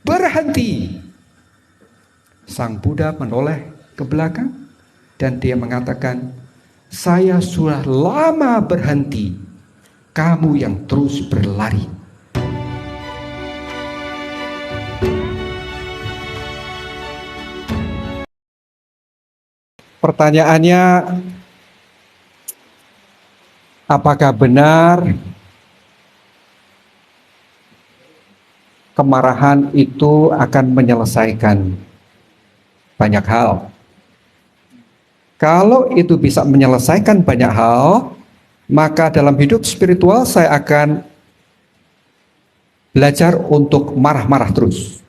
berhenti. Sang Buddha menoleh ke belakang dan dia mengatakan, saya sudah lama berhenti, kamu yang terus berlari. Pertanyaannya, apakah benar kemarahan itu akan menyelesaikan banyak hal? Kalau itu bisa menyelesaikan banyak hal, maka dalam hidup spiritual saya akan belajar untuk marah-marah terus.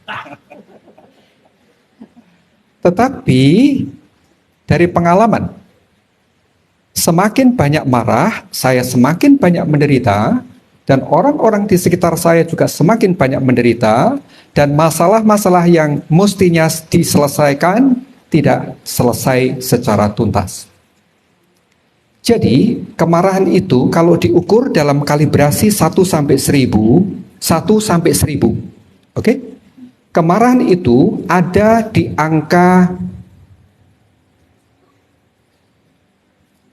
Tetapi dari pengalaman, semakin banyak marah, saya semakin banyak menderita, dan orang-orang di sekitar saya juga semakin banyak menderita, dan masalah-masalah yang mestinya diselesaikan tidak selesai secara tuntas. Jadi, kemarahan itu kalau diukur dalam kalibrasi 1 sampai 1000, 1 sampai 1000. Oke? Kemarahan itu ada di angka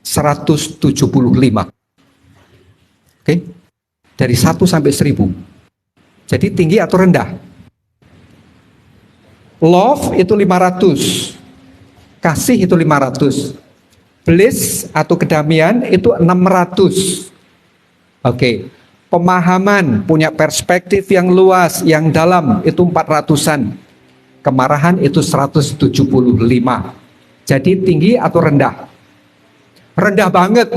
175. Oke? Dari 1 sampai 1000. Jadi tinggi atau rendah? Love itu 500. Kasih itu 500. Bliss atau kedamaian itu 600. Oke. Pemahaman, punya perspektif yang luas, yang dalam itu 400-an. Kemarahan itu 175. Jadi tinggi atau rendah? Rendah banget.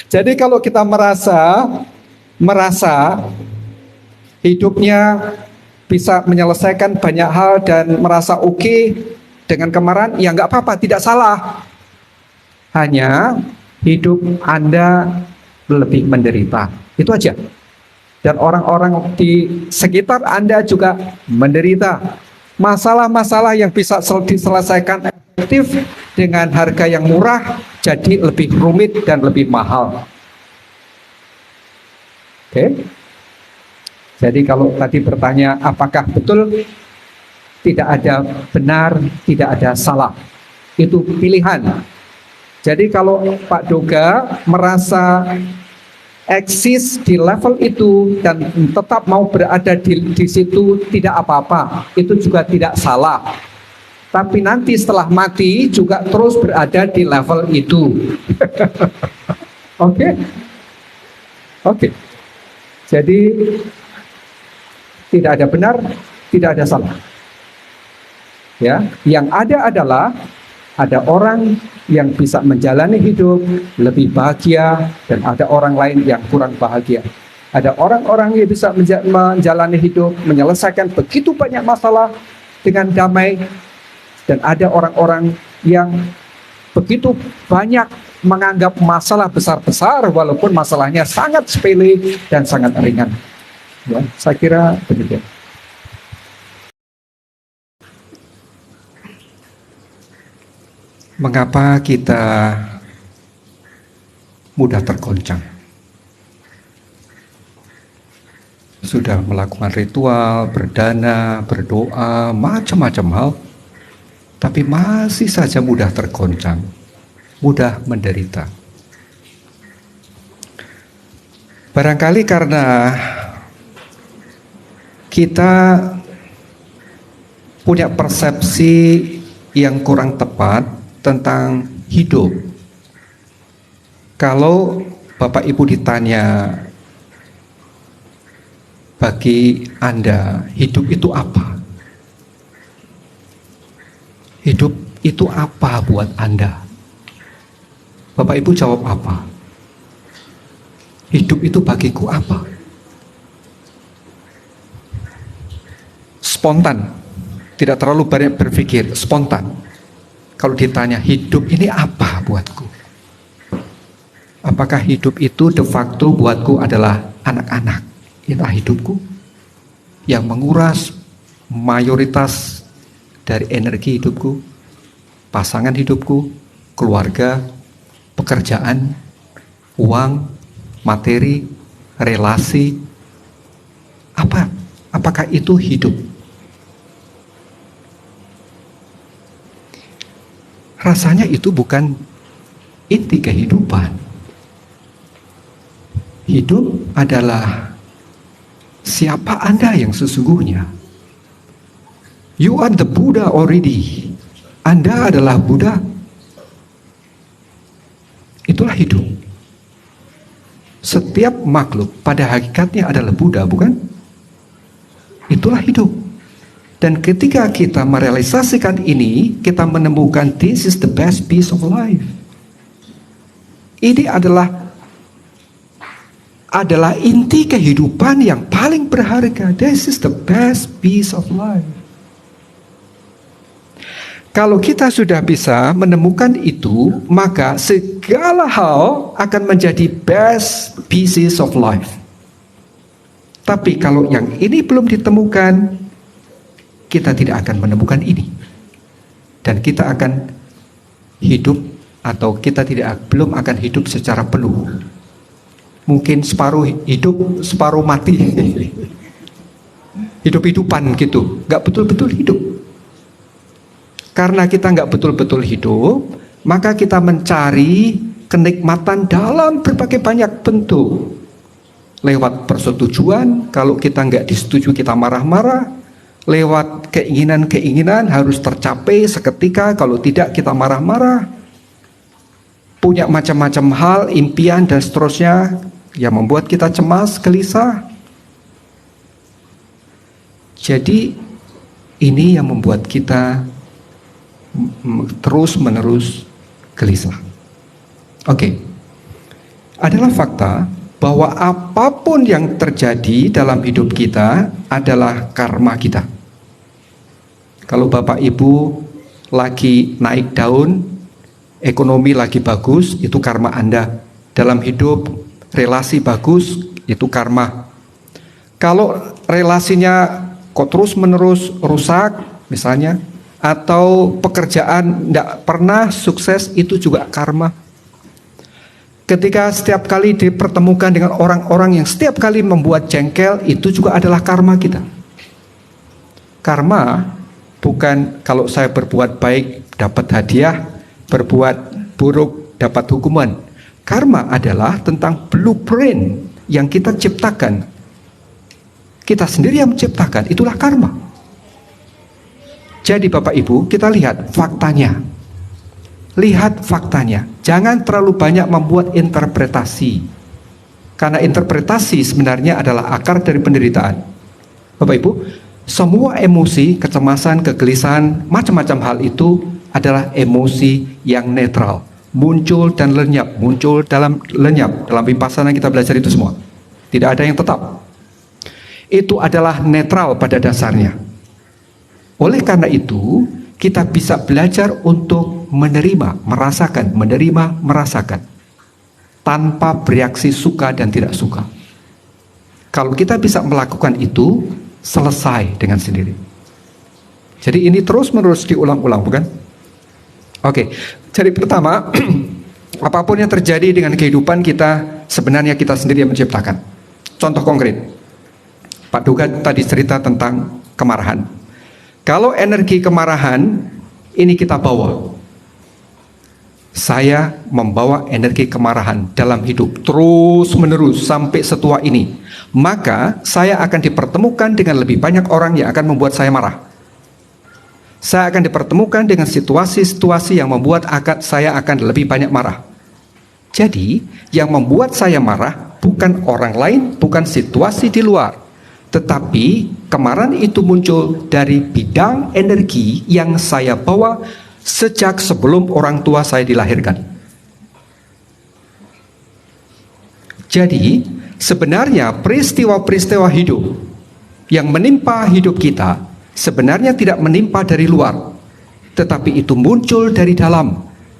Jadi kalau kita merasa hidupnya bisa menyelesaikan banyak hal dan merasa oke dengan kemarahan, ya nggak apa-apa, tidak salah. Hanya hidup Anda lebih menderita, itu aja. Dan orang-orang di sekitar Anda juga menderita. Masalah-masalah yang bisa diselesaikan efektif dengan harga yang murah jadi lebih rumit dan lebih mahal. Oke. Jadi kalau tadi bertanya apakah betul tidak ada benar, tidak ada salah. Itu pilihan. Jadi kalau Pak Doga merasa eksis di level itu dan tetap mau berada di situ, tidak apa-apa. Itu juga tidak salah. Tapi nanti setelah mati juga terus berada di level itu. Oke? Oke. Jadi tidak ada benar, tidak ada salah. Ya, yang ada adalah ada orang yang bisa menjalani hidup lebih bahagia dan ada orang lain yang kurang bahagia. Ada orang-orang yang bisa menjalani hidup, menyelesaikan begitu banyak masalah dengan damai, dan ada orang-orang yang begitu banyak menganggap masalah besar-besar walaupun masalahnya sangat sepele dan sangat ringan. Ya, saya kira begitu. Mengapa kita mudah tergoncang? Sudah melakukan ritual, berdana, berdoa, macam-macam hal, tapi masih saja mudah tergoncang, mudah menderita. Barangkali karena kita punya persepsi yang kurang tepat tentang hidup. Kalau Bapak Ibu ditanya, bagi Anda hidup itu apa? Hidup itu apa buat Anda? Bapak Ibu jawab apa? Hidup itu bagiku apa? Spontan, tidak terlalu banyak berpikir, spontan. Kalau ditanya hidup ini apa buatku? Apakah hidup itu de facto buatku adalah anak-anak? Inilah hidupku yang menguras mayoritas dari energi hidupku, pasangan hidupku, keluarga, pekerjaan, uang, materi, relasi. Apakah maka itu hidup. Rasanya itu bukan inti kehidupan. Hidup adalah siapa Anda yang sesungguhnya. You are the Buddha already. Anda adalah Buddha. Itulah hidup. Setiap makhluk pada hakikatnya adalah Buddha, bukan? Itulah hidup. Dan ketika kita merealisasikan ini, kita menemukan this is the best piece of life. Ini adalah inti kehidupan yang paling berharga. This is the best piece of life. Kalau kita sudah bisa menemukan itu, maka segala hal akan menjadi best pieces of life. Tapi kalau yang ini belum ditemukan, kita tidak akan menemukan ini. Dan kita akan hidup, atau kita belum akan hidup secara penuh. Mungkin separuh hidup, separuh mati. Hidup-hidupan gitu, gak betul-betul hidup. Karena kita nggak betul-betul hidup, maka kita mencari kenikmatan dalam berbagai banyak bentuk. Lewat persetujuan, kalau kita nggak disetujui kita marah-marah. Lewat keinginan-keinginan harus tercapai seketika, kalau tidak kita marah-marah. Punya macam-macam hal, impian dan seterusnya yang membuat kita cemas, gelisah. Jadi ini yang membuat kita terus-menerus gelisah. Oke. Adalah fakta bahwa apapun yang terjadi dalam hidup kita adalah karma kita. Kalau Bapak Ibu lagi naik daun, ekonomi lagi bagus, itu karma Anda. Dalam hidup relasi bagus, itu karma. Kalau relasinya kok terus-menerus rusak, misalnya, atau pekerjaan tidak pernah sukses, itu juga karma. Ketika setiap kali dipertemukan dengan orang-orang yang setiap kali membuat jengkel, itu juga adalah karma kita. Karma bukan kalau saya berbuat baik dapat hadiah, berbuat buruk dapat hukuman. Karma adalah tentang blueprint yang kita ciptakan. Kita sendiri yang menciptakan, itulah karma. Jadi Bapak Ibu, kita lihat faktanya. Lihat faktanya. Jangan terlalu banyak membuat interpretasi. Karena interpretasi sebenarnya adalah akar dari penderitaan. Bapak Ibu, semua emosi, kecemasan, kegelisahan, macam-macam hal itu adalah emosi yang netral. Muncul dan lenyap, muncul dalam lenyap. Dalam vipassana kita belajar itu semua. Tidak ada yang tetap. Itu adalah netral pada dasarnya. Oleh karena itu, kita bisa belajar untuk menerima, merasakan, tanpa bereaksi suka dan tidak suka. Kalau kita bisa melakukan itu, selesai dengan sendiri. Jadi ini terus-menerus diulang-ulang, bukan? Oke, jadi pertama, apapun yang terjadi dengan kehidupan kita, sebenarnya kita sendiri yang menciptakan. Contoh konkret, Pak Duga tadi cerita tentang kemarahan. Kalau energi kemarahan ini kita bawa, saya membawa energi kemarahan dalam hidup terus menerus sampai setua ini, maka saya akan dipertemukan dengan lebih banyak orang yang akan membuat saya marah. Saya akan dipertemukan dengan situasi-situasi yang membuat saya akan lebih banyak marah. Jadi yang membuat saya marah bukan orang lain, bukan situasi di luar, tetapi kemarahan itu muncul dari bidang energi yang saya bawa sejak sebelum orang tua saya dilahirkan. Jadi sebenarnya peristiwa-peristiwa hidup yang menimpa hidup kita sebenarnya tidak menimpa dari luar, tetapi itu muncul dari dalam.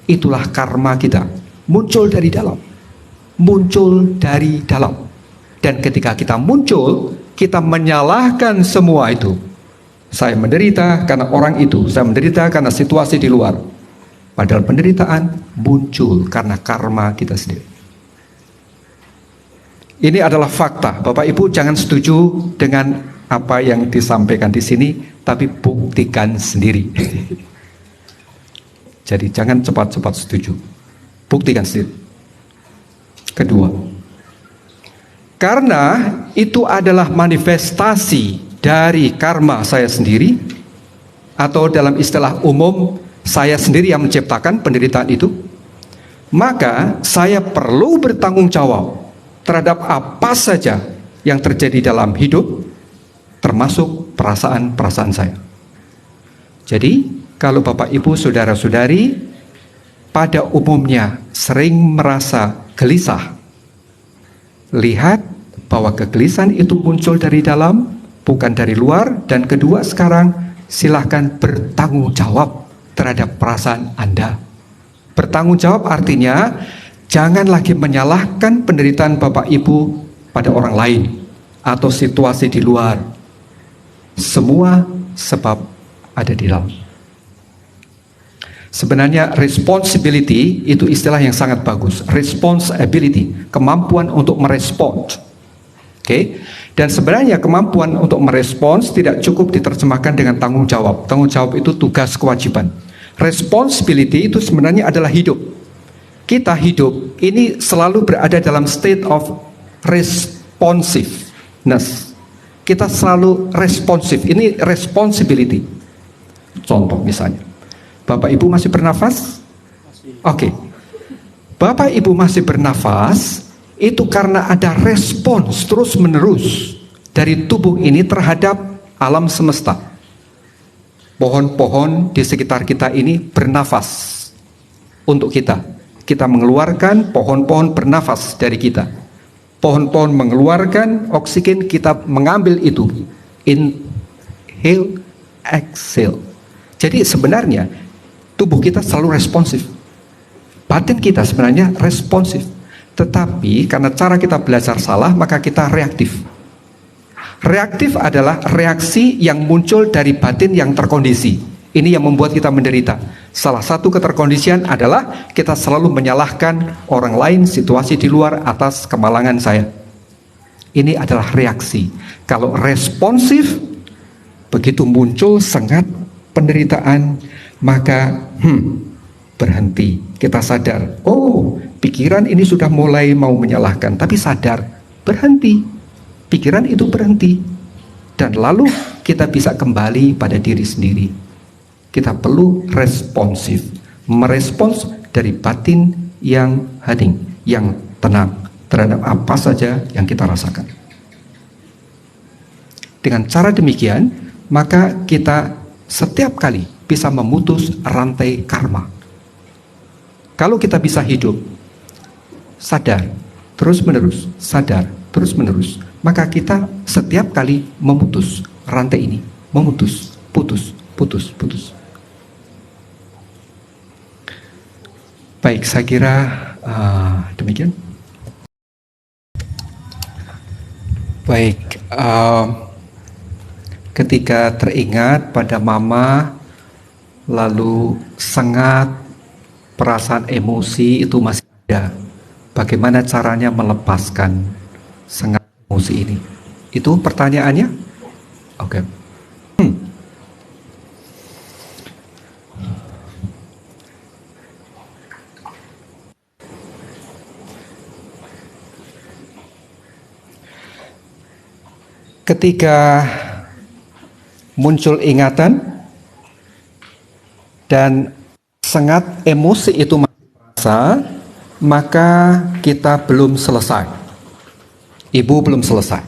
Itulah karma kita, muncul dari dalam. Muncul dari dalam. Dan ketika kita muncul, kita menyalahkan semua itu. Saya menderita karena orang itu, saya menderita karena situasi di luar. Padahal penderitaan muncul karena karma kita sendiri. Ini adalah fakta. Bapak Ibu jangan setuju dengan apa yang disampaikan di sini, tapi buktikan sendiri. Jadi jangan cepat-cepat setuju, buktikan sendiri. Kedua, karena itu adalah manifestasi dari karma saya sendiri, atau dalam istilah umum, saya sendiri yang menciptakan penderitaan itu, maka saya perlu bertanggung jawab terhadap apa saja yang terjadi dalam hidup, termasuk perasaan-perasaan saya. Jadi, kalau Bapak Ibu saudara-saudari pada umumnya sering merasa gelisah, lihat bahwa kegelisahan itu muncul dari dalam, bukan dari luar. Dan kedua, sekarang silahkan bertanggung jawab terhadap perasaan Anda. Bertanggung jawab artinya jangan lagi menyalahkan penderitaan Bapak Ibu pada orang lain atau situasi di luar. Semua sebab ada di dalam. Sebenarnya responsibility itu istilah yang sangat bagus. Responsibility, kemampuan untuk merespons. Oke. Dan sebenarnya kemampuan untuk merespons tidak cukup diterjemahkan dengan tanggung jawab. Tanggung jawab itu tugas kewajiban. Responsibility itu sebenarnya adalah hidup. Kita hidup ini selalu berada dalam state of responsiveness. Kita selalu responsif. Ini responsibility. Contoh misalnya, Bapak Ibu masih bernafas? Oke. Bapak Ibu masih bernafas, itu karena ada respons terus-menerus dari tubuh ini terhadap alam semesta. Pohon-pohon di sekitar kita ini bernafas untuk kita. Kita mengeluarkan, pohon-pohon bernafas dari kita. Pohon-pohon mengeluarkan oksigen, kita mengambil itu. Inhale, exhale. Jadi sebenarnya tubuh kita selalu responsif. Batin kita sebenarnya responsif. Tetapi karena cara kita belajar salah, maka kita reaktif. Reaktif adalah reaksi yang muncul dari batin yang terkondisi. Ini yang membuat kita menderita. Salah satu keterkondisian adalah kita selalu menyalahkan orang lain, situasi di luar atas kemalangan saya. Ini adalah reaksi. Kalau responsif, begitu muncul sengat penderitaan, maka berhenti. Kita sadar, oh pikiran ini sudah mulai mau menyalahkan, tapi sadar, berhenti. Pikiran itu berhenti. Dan lalu kita bisa kembali pada diri sendiri. Kita perlu responsif, merespons dari batin yang hening, yang tenang terhadap apa saja yang kita rasakan. Dengan cara demikian, maka kita setiap kali bisa memutus rantai karma. Kalau kita bisa hidup sadar terus-menerus, sadar terus-menerus, maka kita setiap kali memutus rantai ini, memutus, putus. Baik, saya kira demikian. Baik, ketika teringat pada mama, lalu sengat, perasaan emosi itu masih ada. Bagaimana caranya melepaskan sengat emosi ini? Itu pertanyaannya? Oke. Ketika muncul ingatan dan sengat emosi itu masih terasa, maka kita belum selesai. Ibu belum selesai.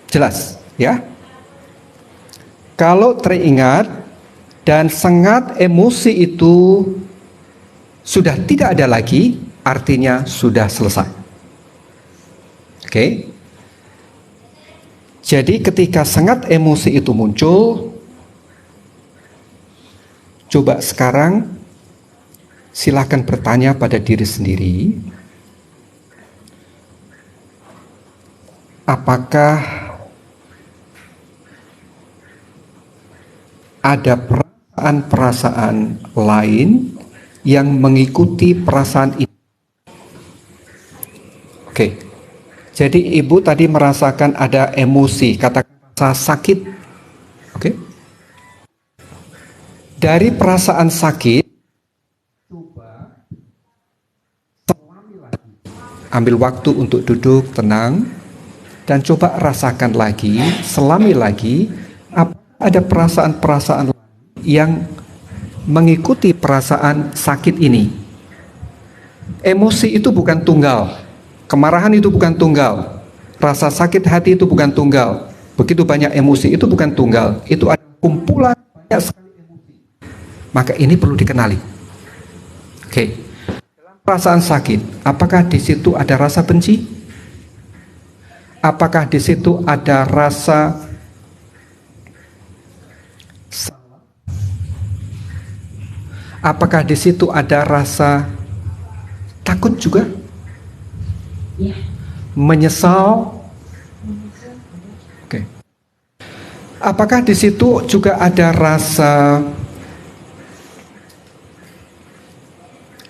Jelas, ya? Kalau teringat dan sengat emosi itu sudah tidak ada lagi, artinya sudah selesai. Oke? Jadi ketika sengat emosi itu muncul, coba sekarang silakan bertanya pada diri sendiri, apakah ada perasaan-perasaan lain yang mengikuti perasaan ini? Oke. Jadi ibu tadi merasakan ada emosi, katakan rasa sakit. Oke? Dari perasaan sakit, coba selami lagi. Ambil waktu untuk duduk tenang dan coba rasakan lagi, selami lagi, ada perasaan-perasaan yang mengikuti perasaan sakit ini. Emosi itu bukan tunggal, kemarahan itu bukan tunggal, rasa sakit hati itu bukan tunggal, begitu banyak emosi itu bukan tunggal, itu ada kumpulan banyak sekali emosi. Maka ini perlu dikenali. Oke. Dalam perasaan sakit, apakah di situ ada rasa benci? Apakah di situ ada rasa salah? Apakah di situ ada rasa takut juga? Menyesal? Oke. Apakah di situ juga ada rasa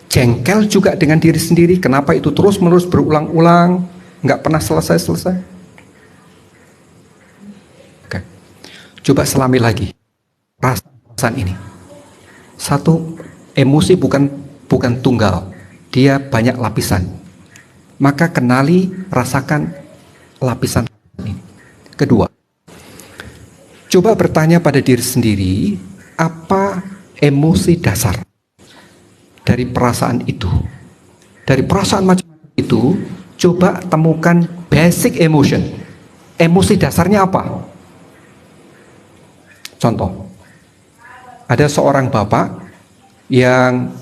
jengkel juga dengan diri sendiri? Kenapa itu terus-menerus berulang-ulang, nggak pernah selesai-selesai? Oke. Coba selami lagi perasaan ini. Satu, emosi bukan tunggal, dia banyak lapisan. Maka kenali, rasakan lapisan ini. Kedua, coba bertanya pada diri sendiri, apa emosi dasar dari perasaan itu? Dari perasaan macam itu, coba temukan basic emotion. Emosi dasarnya apa? Contoh, ada seorang bapak yang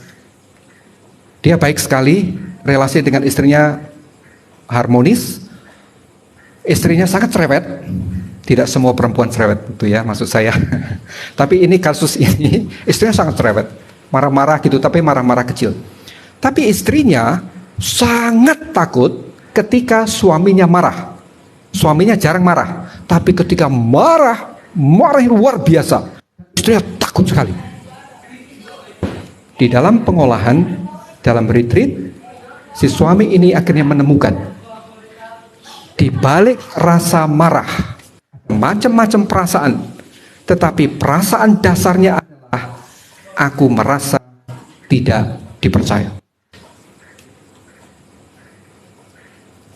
dia baik sekali, relasi dengan istrinya harmonis, istrinya sangat cerewet. Tidak semua perempuan cerewet itu ya, maksud saya. Tapi ini kasus ini, istrinya sangat cerewet, marah-marah gitu, tapi marah-marah kecil. Tapi istrinya sangat takut ketika suaminya marah. Suaminya jarang marah, tapi ketika marah luar biasa. Istrinya takut sekali. Di dalam pengolahan, dalam retreat, si suami ini akhirnya menemukan di balik rasa marah macam-macam perasaan, tetapi perasaan dasarnya adalah aku merasa tidak dipercaya.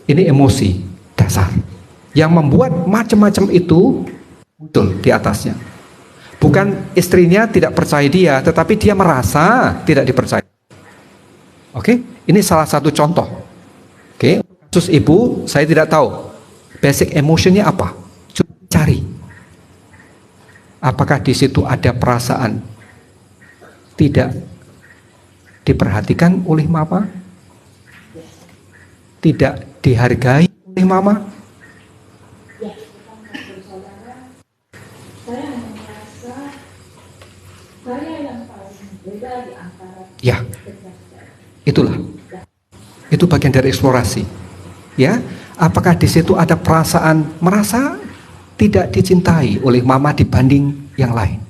Ini emosi dasar yang membuat macam-macam itu muncul di atasnya. Bukan istrinya tidak percaya dia, tetapi dia merasa tidak dipercaya. Oke, ini salah satu contoh. Oke, kasus ibu, saya tidak tahu basic emotionnya apa. Coba cari. Apakah di situ ada perasaan tidak diperhatikan oleh mama? Tidak dihargai oleh mama? Ya, itulah. Itu bagian dari eksplorasi. Ya, apakah di situ ada perasaan merasa tidak dicintai oleh mama dibanding yang lain?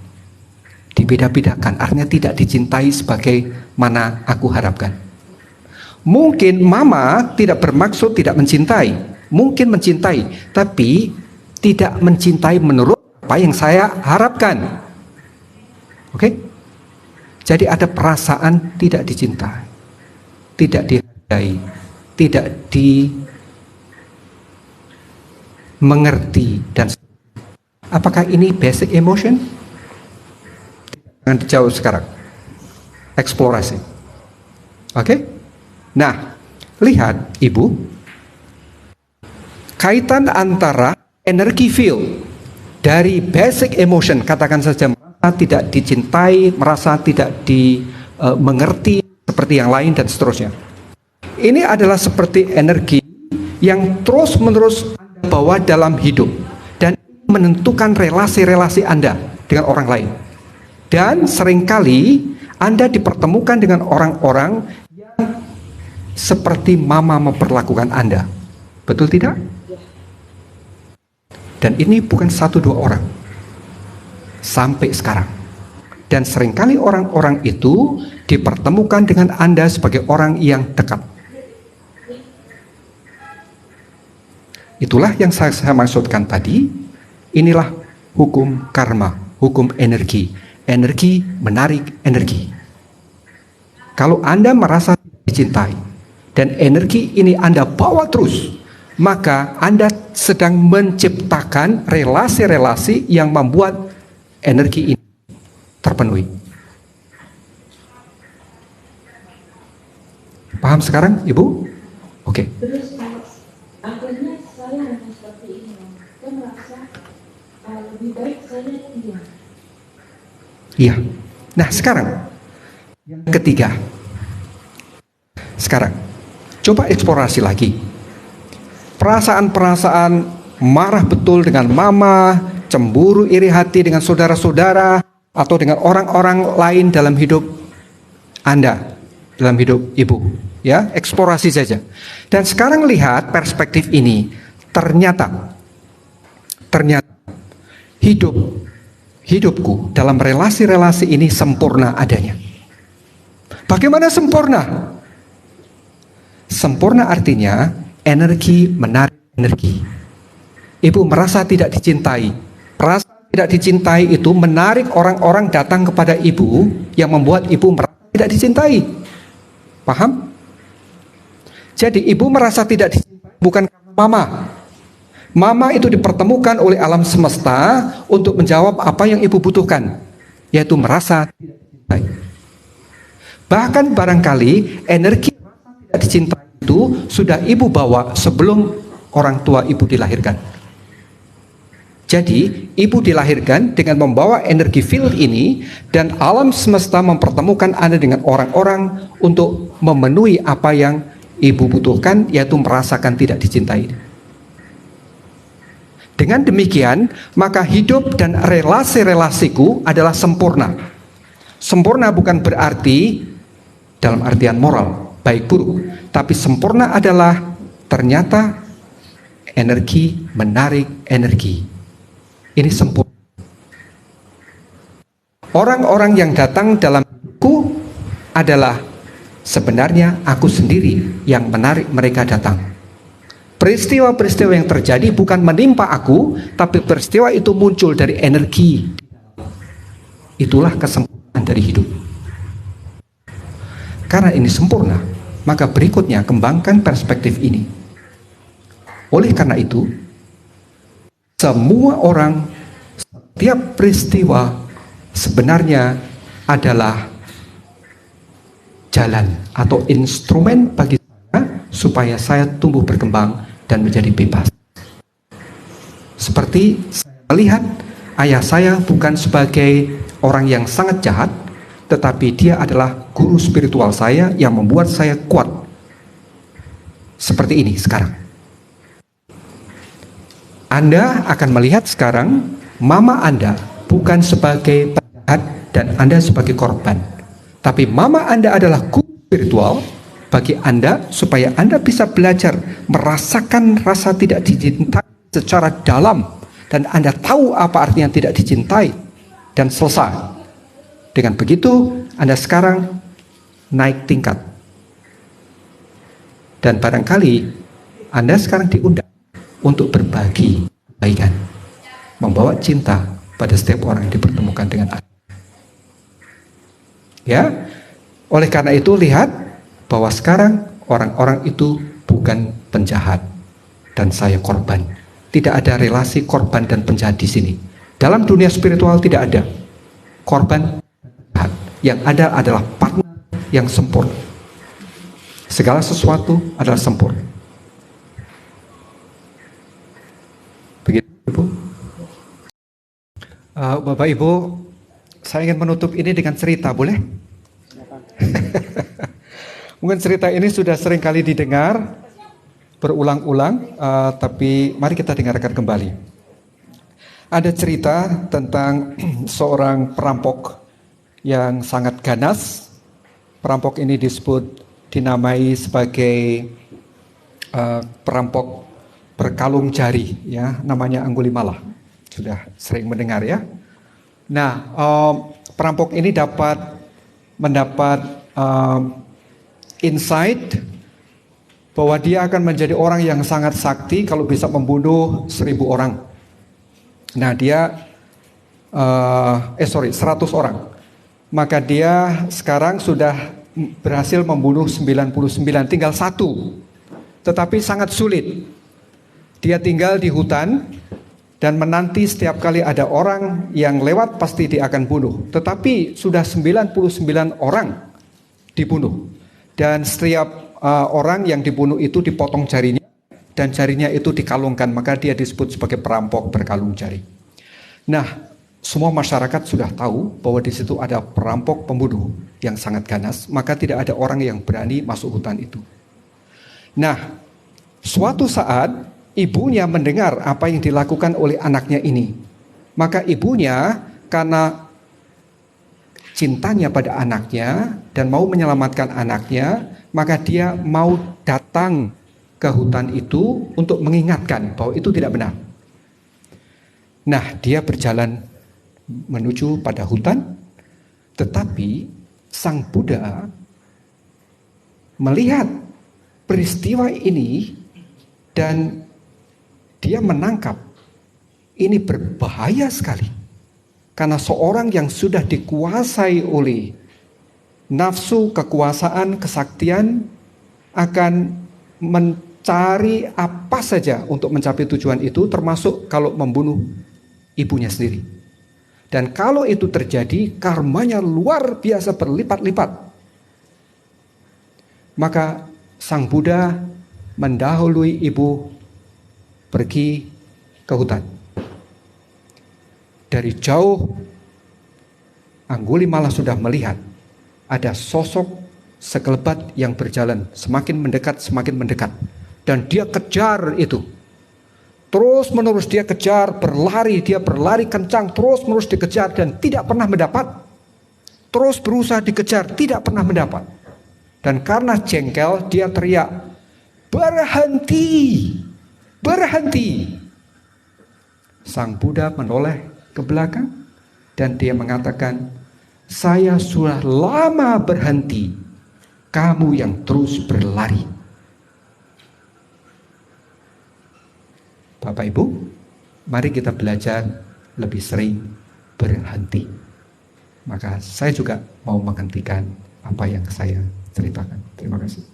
Dibeda-bedakan, artinya tidak dicintai sebagai mana aku harapkan. Mungkin mama tidak bermaksud tidak mencintai, mungkin mencintai, tapi tidak mencintai menurut apa yang saya harapkan. Oke? Jadi ada perasaan tidak dicintai, tidak dihargai, tidak dimengerti, dan apakah ini basic emotion? Jangan dijawab sekarang. Eksplorasi. Oke? Nah, lihat ibu, kaitan antara energi field dari basic emotion, katakan saja tidak dicintai, merasa tidak dimengerti seperti yang lain dan seterusnya. Ini adalah seperti energi yang terus-menerus Anda bawa dalam hidup dan menentukan relasi-relasi Anda dengan orang lain. Dan seringkali Anda dipertemukan dengan orang-orang yang seperti mama memperlakukan Anda. Betul tidak? Dan ini bukan 1-2 orang. Sampai sekarang. Dan seringkali orang-orang itu dipertemukan dengan Anda sebagai orang yang dekat. Itulah yang saya maksudkan tadi. Inilah hukum karma, hukum energi. Energi menarik energi. Kalau Anda merasa dicintai dan energi ini Anda bawa terus, maka Anda sedang menciptakan relasi-relasi yang membuat energi ini terpenuhi. Paham sekarang, Ibu? Oke. Terus akhirnya saya hanya seperti ini, saya merasa lebih baik saya diam. Iya. Nah sekarang yang ketiga. Sekarang coba eksplorasi lagi. Perasaan-perasaan marah betul dengan mama, cemburu iri hati dengan saudara-saudara, atau dengan orang-orang lain dalam hidup Anda, dalam hidup Ibu. Ya, eksplorasi saja. Dan sekarang lihat perspektif ini. Ternyata hidupku dalam relasi-relasi ini sempurna adanya. Bagaimana sempurna? Sempurna artinya energi menarik energi. Ibu merasa tidak dicintai. Perasaan tidak dicintai itu menarik orang-orang datang kepada ibu yang membuat ibu merasa tidak dicintai. Paham? Jadi ibu merasa tidak dicintai bukan karena mama. Mama itu dipertemukan oleh alam semesta untuk menjawab apa yang ibu butuhkan, yaitu merasa tidak dicintai. Bahkan barangkali energi merasa tidak dicintai itu sudah ibu bawa sebelum orang tua ibu dilahirkan. Jadi ibu dilahirkan dengan membawa energi field ini, dan alam semesta mempertemukan Anda dengan orang-orang untuk memenuhi apa yang ibu butuhkan, yaitu merasakan tidak dicintai. Dengan demikian, maka hidup dan relasi-relasiku adalah sempurna. Sempurna bukan berarti dalam artian moral, baik buruk, tapi sempurna adalah ternyata energi menarik energi. Ini sempurna. Orang-orang yang datang dalam hidupku adalah sebenarnya aku sendiri yang menarik mereka datang. Peristiwa-peristiwa yang terjadi bukan menimpa aku, tapi peristiwa itu muncul dari energi. Itulah kesempurnaan dari hidup. Karena ini sempurna, maka berikutnya kembangkan perspektif ini. Oleh karena itu, semua orang, setiap peristiwa sebenarnya adalah jalan atau instrumen bagi saya supaya saya tumbuh berkembang dan menjadi bebas. Seperti saya melihat ayah saya bukan sebagai orang yang sangat jahat, tetapi dia adalah guru spiritual saya yang membuat saya kuat. Seperti ini sekarang. Anda akan melihat sekarang mama Anda bukan sebagai penjahat dan Anda sebagai korban. Tapi mama Anda adalah guru spiritual bagi Anda supaya Anda bisa belajar merasakan rasa tidak dicintai secara dalam, dan Anda tahu apa artinya tidak dicintai dan selesai. Dengan begitu Anda sekarang naik tingkat. Dan barangkali Anda sekarang diundang untuk berbagi kebaikan, membawa cinta pada setiap orang yang dipertemukan dengan Anda. Ya, oleh karena itu lihat bahwa sekarang orang-orang itu bukan penjahat dan saya korban. Tidak ada relasi korban dan penjahat di sini. Dalam dunia spiritual tidak ada korban dan penjahat. Yang ada adalah partner yang sempurna. Segala sesuatu adalah sempurna. Begitu, Ibu. Bapak Ibu, saya ingin menutup ini dengan cerita, boleh? Mungkin cerita ini sudah sering kali didengar berulang-ulang, tapi mari kita dengarkan kembali. Ada cerita tentang seorang perampok yang sangat ganas. Perampok ini dinamai sebagai perampok berkalung jari, ya, namanya Anggulimala. Sudah sering mendengar ya. Nah, perampok ini mendapat insight bahwa dia akan menjadi orang yang sangat sakti kalau bisa membunuh 1000 orang. Nah dia 100 orang. Maka dia sekarang sudah berhasil membunuh 99, tinggal satu. Tetapi sangat sulit. Dia tinggal di hutan dan menanti setiap kali ada orang yang lewat pasti dia akan bunuh. Tetapi sudah 99 orang dibunuh. Dan setiap orang yang dibunuh itu dipotong jarinya dan jarinya itu dikalungkan. Maka dia disebut sebagai perampok berkalung jari. Nah, semua masyarakat sudah tahu bahwa di situ ada perampok pembunuh yang sangat ganas, maka tidak ada orang yang berani masuk hutan itu. Nah, suatu saat ibunya mendengar apa yang dilakukan oleh anaknya ini. Maka ibunya karena cintanya pada anaknya dan mau menyelamatkan anaknya, maka dia mau datang ke hutan itu untuk mengingatkan bahwa itu tidak benar. Nah, dia berjalan menuju pada hutan, tetapi Sang Buddha melihat peristiwa ini dan dia menangkap ini berbahaya sekali. Karena seorang yang sudah dikuasai oleh nafsu, kekuasaan, kesaktian akan mencari apa saja untuk mencapai tujuan itu, termasuk kalau membunuh ibunya sendiri. Dan kalau itu terjadi, karmanya luar biasa berlipat-lipat. Maka Sang Buddha mendahului ibu pergi ke hutan. Dari jauh, Anggulimala sudah melihat ada sosok sekelebat yang berjalan semakin mendekat. Dan dia kejar itu. Terus menerus dia kejar, dia berlari kencang, terus menerus dikejar dan tidak pernah mendapat. Terus berusaha dikejar, tidak pernah mendapat. Dan karena jengkel, dia teriak, "Berhenti! Berhenti!" Sang Buddha menoleh ke belakang dan dia mengatakan, "Saya sudah lama berhenti, kamu yang terus berlari." Bapak Ibu, mari kita belajar lebih sering berhenti. Maka saya juga mau menghentikan apa yang saya ceritakan. Terima kasih.